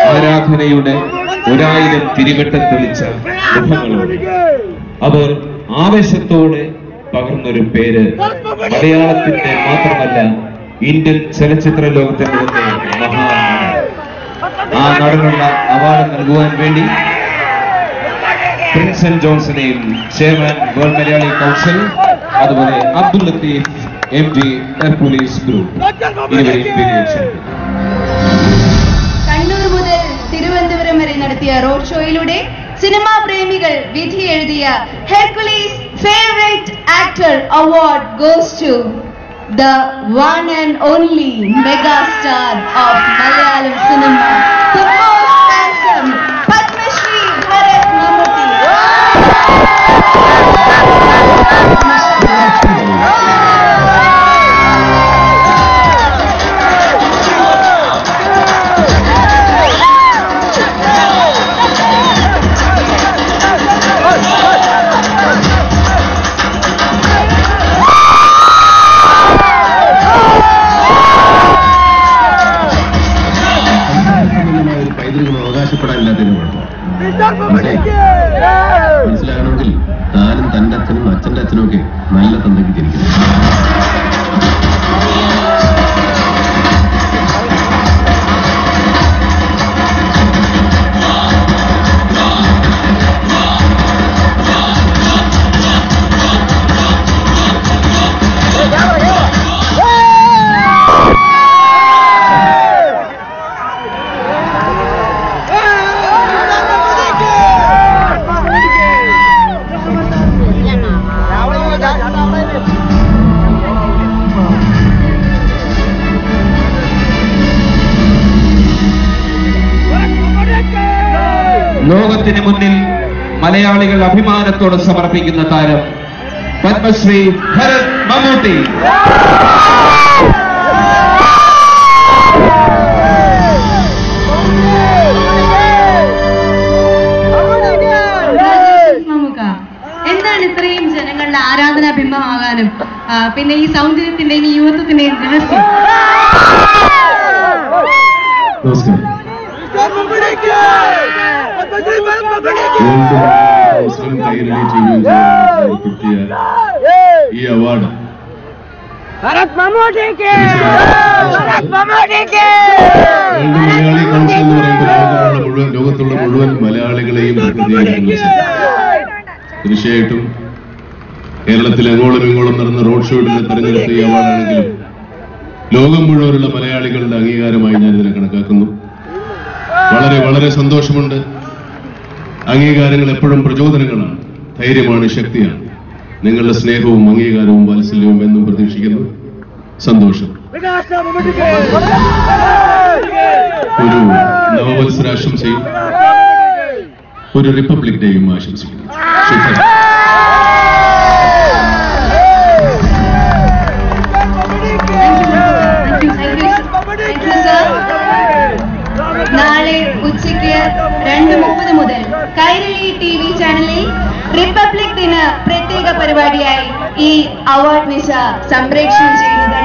ആരാധനയുടെ 1000 തിരിവട്ടം തെളിച്ച മുഖങ്ങളോട് അവർ ആവേശത്തോടെ പകർന്നൊരു പേര് മലയാളത്തിന്റെ മാത്രമല്ല ഇന്ത്യൻ ചലച്ചിത്ര ലോകത്തിന്റെ മഹാനാണ്. ആ നടനുള്ള അവാർഡ് നൽകുവാൻ വേണ്ടി പ്രിൻസൺ ജോൺസനെയും ചെയർമാൻ വേൾഡ് മലയാളി കൗൺസിൽ അതുപോലെ Abdul Latheef MD Hercules group ഇരുവരെയും പിരിച്ചു. കണ്ണൂർ മുതൽ തിരുവനന്തപുരം വരെ നടത്തിയ റോഡ് ഷോയിലൂടെ സിനിമാ പ്രേമികൾ വിധി എഴുതിയ Hercules favourite actor award goes to the one and only mega star of Malayalam cinema, the most handsome Padma Shri Bharat Mammootty. മനസ്സിലാകണമെങ്കിൽ താനും തന്റെ അച്ഛനും അച്ഛന്റെ അച്ഛനും ഒക്കെ നല്ല തന്തയ്ക്ക് ജനിക്കുന്നു. ലോകത്തിന് മുന്നിൽ മലയാളികൾ അഭിമാനത്തോടെ സമർപ്പിക്കുന്ന താരം പത്മശ്രീ ഭരത് മമ്മൂട്ടി. എന്താണ് ഇത്രയും ജനങ്ങളുടെ ആരാധനാ ബിംബമാകാനും പിന്നെ ഈ സൗന്ദര്യത്തിന്റെയും ഈ യുവത്വത്തിന്റെയും രഹസ്യം? ഈ അവാർഡ് മലയാളി കൗൺസിൽ എന്ന് പറയുമ്പോൾ ലോകത്തുള്ള മുഴുവൻ മലയാളികളെയും തീർച്ചയായിട്ടും കേരളത്തിൽ അങ്ങോളം ഇങ്ങോളം നടന്ന റോഡ് ഷോയിൽ തെരഞ്ഞെടുത്ത ഈ അവാർഡാണെങ്കിലും ലോകം മുഴുവനുള്ള മലയാളികളുടെ അംഗീകാരമായി ഞാൻ ഇതിനെ കണക്കാക്കുന്നു. വളരെ വളരെ സന്തോഷമുണ്ട്. അംഗീകാരങ്ങൾ എപ്പോഴും പ്രചോദനങ്ങളാണ്, ധൈര്യമാണ്, ശക്തിയാണ്. നിങ്ങളുടെ സ്നേഹവും അംഗീകാരവും വാത്സല്യവും എന്നും പ്രതീക്ഷിക്കുന്നു. സന്തോഷം. ഒരു നവവത്സരാശംസയും ഒരു റിപ്പബ്ലിക് ഡേയും ആശംസിക്കുന്നു. നാളെ ഉച്ചയ്ക്ക് 2:30 മുതൽ കൈരളി TV ചാനലിൽ റിപ്പബ്ലിക് ദിന പ്രത്യേക പരിപാടിയായി ഈ അവാർഡ് നിശ സംപ്രേഷണം ചെയ്യുന്നതാണ്.